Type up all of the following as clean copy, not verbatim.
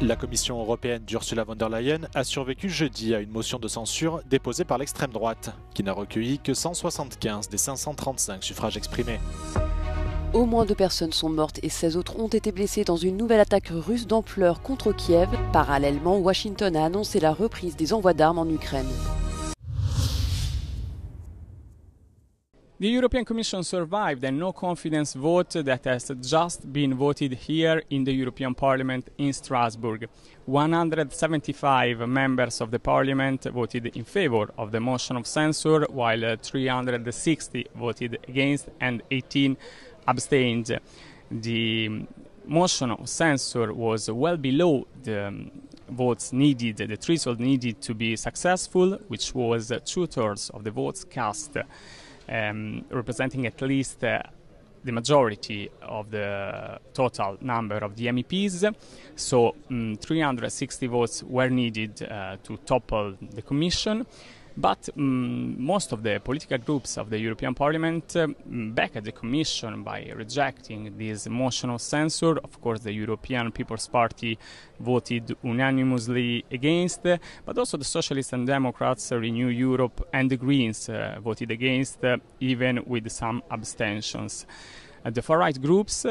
La Commission européenne d'Ursula von der Leyen a survécu jeudi à une motion de censure déposée par l'extrême droite, qui n'a recueilli que 175 des 535 suffrages exprimés. Au moins 2 personnes sont mortes et 16 autres ont été blessées dans une nouvelle attaque russe d'ampleur contre Kiev. Parallèlement, Washington a annoncé la reprise des envois d'armes en Ukraine. The European Commission survived a no-confidence vote that has just been voted here in the European Parliament in Strasbourg. 175 members of the Parliament voted in favor of the motion of censure, while 360 voted against and 18 abstained. The motion of censure was well below the votes needed, the threshold needed to be successful, which was 2/3 of the votes cast. Representing at least the majority of the total number of the MEPs. So 360 votes were needed to topple the Commission. But most of the political groups of the European Parliament backed the Commission by rejecting this motion of censure. Of course, the European People's Party voted unanimously against, but also the Socialists and Democrats, Renew Europe and the Greens voted against, even with some abstentions. The far-right groups,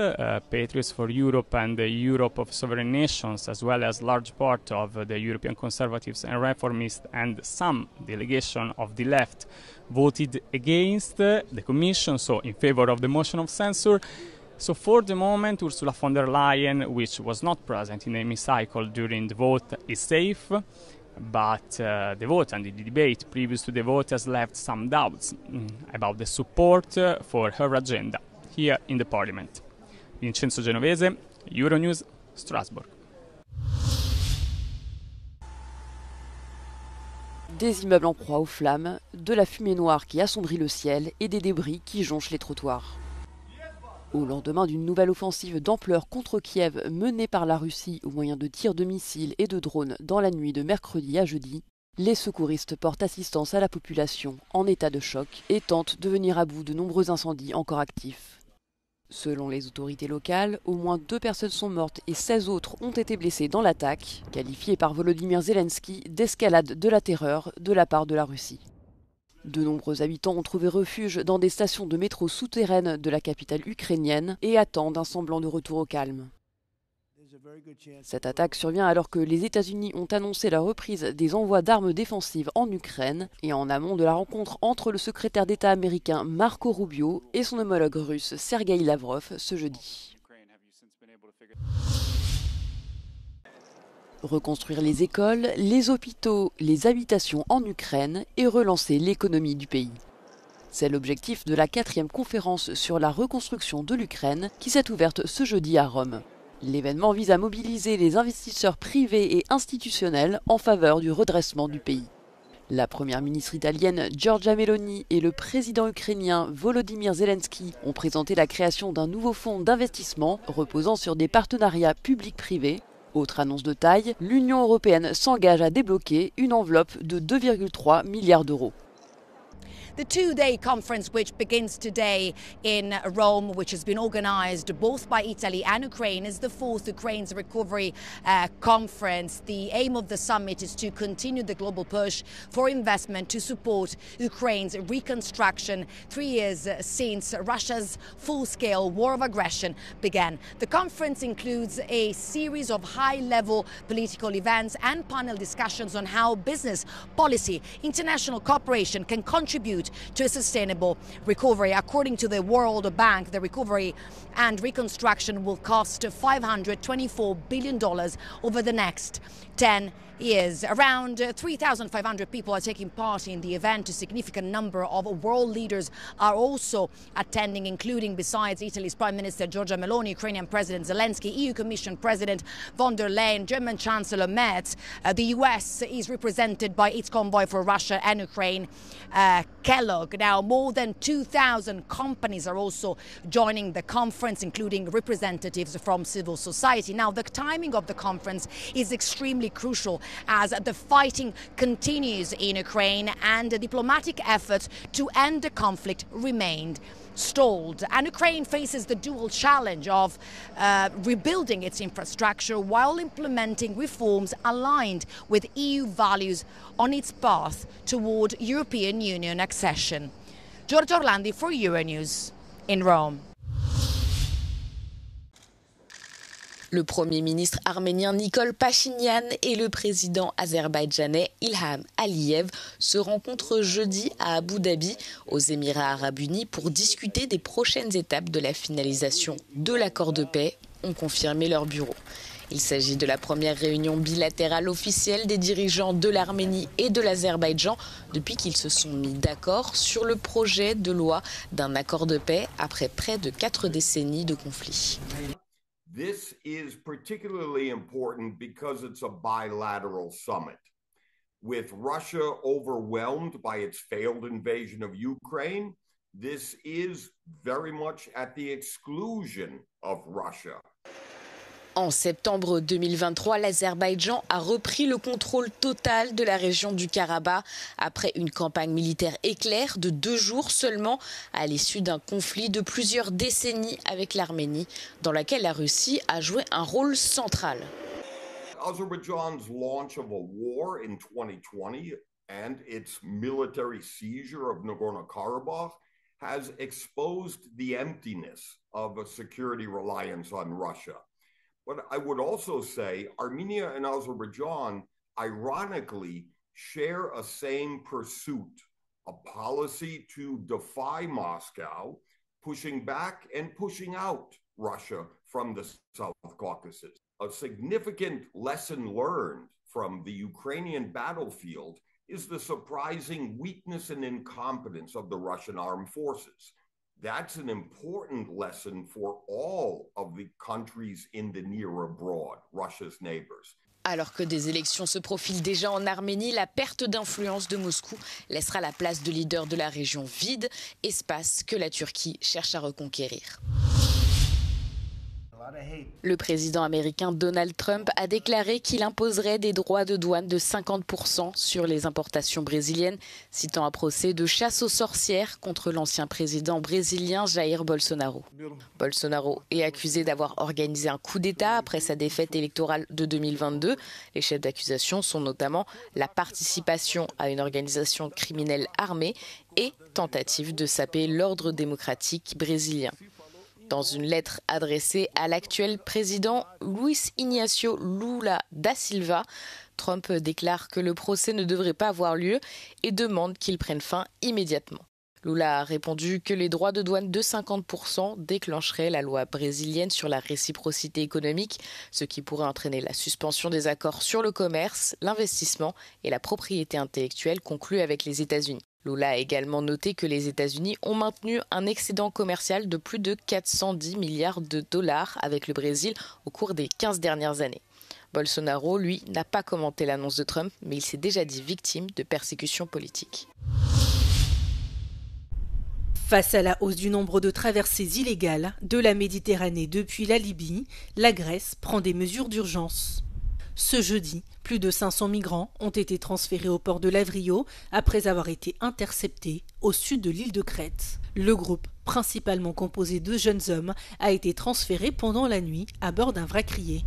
Patriots for Europe and the Europe of Sovereign Nations, as well as large part of the European Conservatives and Reformists and some delegation of the left, voted against the Commission, so in favor of the motion of censure. So for the moment, Ursula von der Leyen, which was not present in the hemicycle during the vote, is safe. But the vote and the debate previous to the vote has left some doubts about the support for her agenda here in the Parliament. Vincenzo Genovese, Euronews, Strasbourg. Des immeubles en proie aux flammes, de la fumée noire qui assombrit le ciel et des débris qui jonchent les trottoirs. Au lendemain d'une nouvelle offensive d'ampleur contre Kiev menée par la Russie au moyen de tirs de missiles et de drones dans la nuit de mercredi à jeudi, les secouristes portent assistance à la population en état de choc et tentent de venir à bout de nombreux incendies encore actifs. Selon les autorités locales, au moins 2 personnes sont mortes et 16 autres ont été blessées dans l'attaque, qualifiée par Volodymyr Zelensky d'escalade de la terreur de la part de la Russie. De nombreux habitants ont trouvé refuge dans des stations de métro souterraines de la capitale ukrainienne et attendent un semblant de retour au calme. Cette attaque survient alors que les États-Unis ont annoncé la reprise des envois d'armes défensives en Ukraine et en amont de la rencontre entre le secrétaire d'État américain Marco Rubio et son homologue russe Sergueï Lavrov ce jeudi. Reconstruire les écoles, les hôpitaux, les habitations en Ukraine et relancer l'économie du pays. C'est l'objectif de la 4e conférence sur la reconstruction de l'Ukraine qui s'est ouverte ce jeudi à Rome. L'événement vise à mobiliser les investisseurs privés et institutionnels en faveur du redressement du pays. La première ministre italienne Giorgia Meloni et le président ukrainien Volodymyr Zelensky ont présenté la création d'un nouveau fonds d'investissement reposant sur des partenariats publics-privés. Autre annonce de taille, l'Union européenne s'engage à débloquer une enveloppe de 2,3 milliards d'euros. The two-day conference, which begins today in Rome, which has been organised both by Italy and Ukraine, is the 4th Ukraine's Recovery Conference. The aim of the summit is to continue the global push for investment to support Ukraine's reconstruction 3 years since Russia's full-scale war of aggression began. The conference includes a series of high-level political events and panel discussions on how business, policy, international cooperation can contribute to a sustainable recovery. According to the World Bank, the recovery and reconstruction will cost $524 billion over the next 10 years. Around 3,500 people are taking part in the event. A significant number of world leaders are also attending, including, besides Italy's Prime Minister Giorgia Meloni, Ukrainian President Zelensky, EU Commission President von der Leyen, German Chancellor Merz. The US is represented by its convoy for Russia and Ukraine, Kellogg. Now, more than 2,000 companies are also joining the conference, including representatives from civil society. Now, the timing of the conference is extremely crucial as the fighting continues in Ukraine and the diplomatic efforts to end the conflict remained stalled. And Ukraine faces the dual challenge of rebuilding its infrastructure while implementing reforms aligned with EU values on its path toward European Union accession. Giorgio Orlandi for Euronews in Rome. Le Premier ministre arménien Nikol Pachinian et le président azerbaïdjanais Ilham Aliyev se rencontrent jeudi à Abu Dhabi, aux Émirats arabes unis, pour discuter des prochaines étapes de la finalisation de l'accord de paix, ont confirmé leurs bureaux. Il s'agit de la première réunion bilatérale officielle des dirigeants de l'Arménie et de l'Azerbaïdjan depuis qu'ils se sont mis d'accord sur le projet de loi d'un accord de paix après près de 4 décennies de conflit. This is particularly important because it's a bilateral summit. With Russia overwhelmed by its failed invasion of Ukraine, this is very much at the exclusion of Russia. En septembre 2023, l'Azerbaïdjan a repris le contrôle total de la région du Karabakh après une campagne militaire éclair de 2 jours seulement à l'issue d'un conflit de plusieurs décennies avec l'Arménie, dans laquelle la Russie a joué un rôle central. Azerbaijan's launch of a war in 2020 and its military seizure of Nagorno-Karabakh has exposed the emptiness of a security reliance on Russia. But I would also say Armenia and Azerbaijan, ironically, share a same pursuit, a policy to defy Moscow, pushing back and pushing out Russia from the South Caucasus. A significant lesson learned from the Ukrainian battlefield is the surprising weakness and incompetence of the Russian armed forces. That's an important lesson for all of the countries in the near abroad, Russia's neighbors. Alors que des élections se profilent déjà en Arménie, la perte d'influence de Moscou laissera la place de leader de la région vide, espace que la Turquie cherche à reconquérir. Le président américain Donald Trump a déclaré qu'il imposerait des droits de douane de 50% sur les importations brésiliennes, citant un procès de chasse aux sorcières contre l'ancien président brésilien Jair Bolsonaro. Bolsonaro est accusé d'avoir organisé un coup d'État après sa défaite électorale de 2022. Les chefs d'accusation sont notamment la participation à une organisation criminelle armée et tentative de saper l'ordre démocratique brésilien. Dans une lettre adressée à l'actuel président Luiz Inácio Lula da Silva, Trump déclare que le procès ne devrait pas avoir lieu et demande qu'il prenne fin immédiatement. Lula a répondu que les droits de douane de 50% déclencheraient la loi brésilienne sur la réciprocité économique, ce qui pourrait entraîner la suspension des accords sur le commerce, l'investissement et la propriété intellectuelle conclus avec les États-Unis. Lula a également noté que les États-Unis ont maintenu un excédent commercial de plus de 410 milliards de dollars avec le Brésil au cours des 15 dernières années. Bolsonaro, lui, n'a pas commenté l'annonce de Trump, mais il s'est déjà dit victime de persécutions politiques. Face à la hausse du nombre de traversées illégales de la Méditerranée depuis la Libye, la Grèce prend des mesures d'urgence. Ce jeudi, plus de 500 migrants ont été transférés au port de Lavrio après avoir été interceptés au sud de l'île de Crète. Le groupe, principalement composé de jeunes hommes, a été transféré pendant la nuit à bord d'un vrac-crié.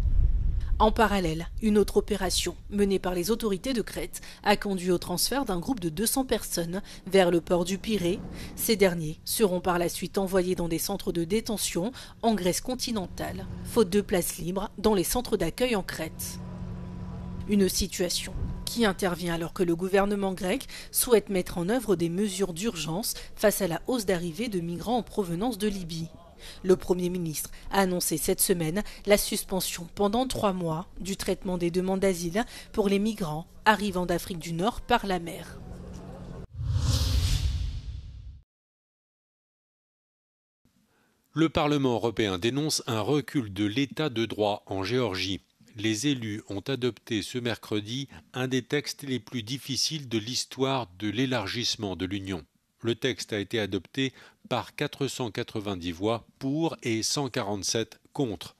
En parallèle, une autre opération menée par les autorités de Crète a conduit au transfert d'un groupe de 200 personnes vers le port du Pirée. Ces derniers seront par la suite envoyés dans des centres de détention en Grèce continentale, faute de places libres dans les centres d'accueil en Crète. Une situation qui intervient alors que le gouvernement grec souhaite mettre en œuvre des mesures d'urgence face à la hausse d'arrivée de migrants en provenance de Libye. Le Premier ministre a annoncé cette semaine la suspension pendant 3 mois du traitement des demandes d'asile pour les migrants arrivant d'Afrique du Nord par la mer. Le Parlement européen dénonce un recul de l'état de droit en Géorgie. Les élus ont adopté ce mercredi un des textes les plus difficiles de l'histoire de l'élargissement de l'Union. Le texte a été adopté par 490 voix pour et 147 contre.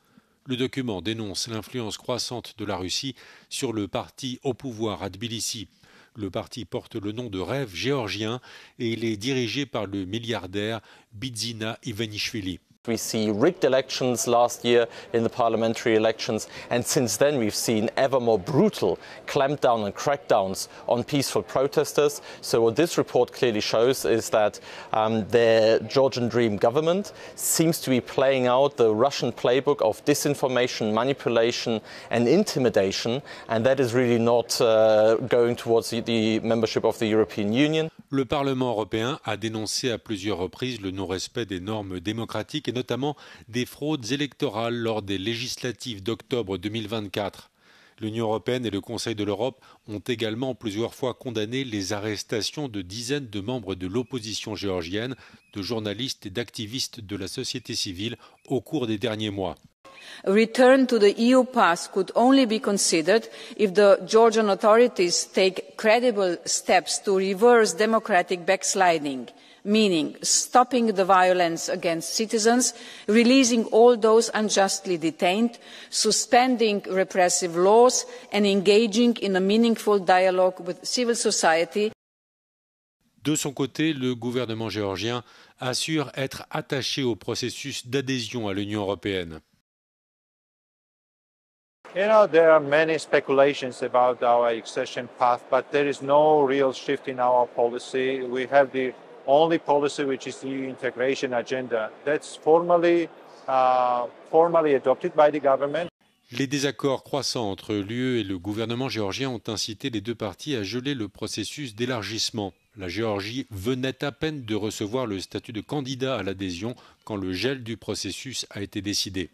Le document dénonce l'influence croissante de la Russie sur le parti au pouvoir à Tbilissi. Le parti porte le nom de Rêve géorgien et il est dirigé par le milliardaire Bidzina Ivanishvili. We see rigged elections last year in the parliamentary elections, and since then we've seen ever more brutal clampdown and crackdowns on peaceful protesters. So what this report clearly shows is that the Georgian Dream government seems to be playing out the Russian playbook of disinformation, manipulation and intimidation, and that is really not going towards the membership of the European Union. Le Parlement européen a dénoncé à plusieurs reprises le non-respect des normes démocratiques et notamment des fraudes électorales lors des législatives d'octobre 2024. L'Union européenne et le Conseil de l'Europe ont également plusieurs fois condamné les arrestations de dizaines de membres de l'opposition géorgienne, de journalistes et d'activistes de la société civile au cours des derniers mois. A return to the EU path could only be considered if the Georgian authorities take credible steps to reverse democratic backsliding, meaning stopping the violence against citizens, releasing all those unjustly detained, suspending repressive laws and engaging in a meaningful dialogue with civil society. De son côté, le gouvernement géorgien assure être attaché au processus d'adhésion à l'Union européenne. You know, there are many speculations about our accession path, but there is no real shift in our policy. We have the only policy which is the integration agenda. That's formally adopted by the government. Les désaccords croissants entre l'UE et le gouvernement géorgien ont incité les deux parties à geler le processus d'élargissement. La Géorgie venait à peine de recevoir le statut de candidat à l'adhésion quand le gel du processus a été décidé.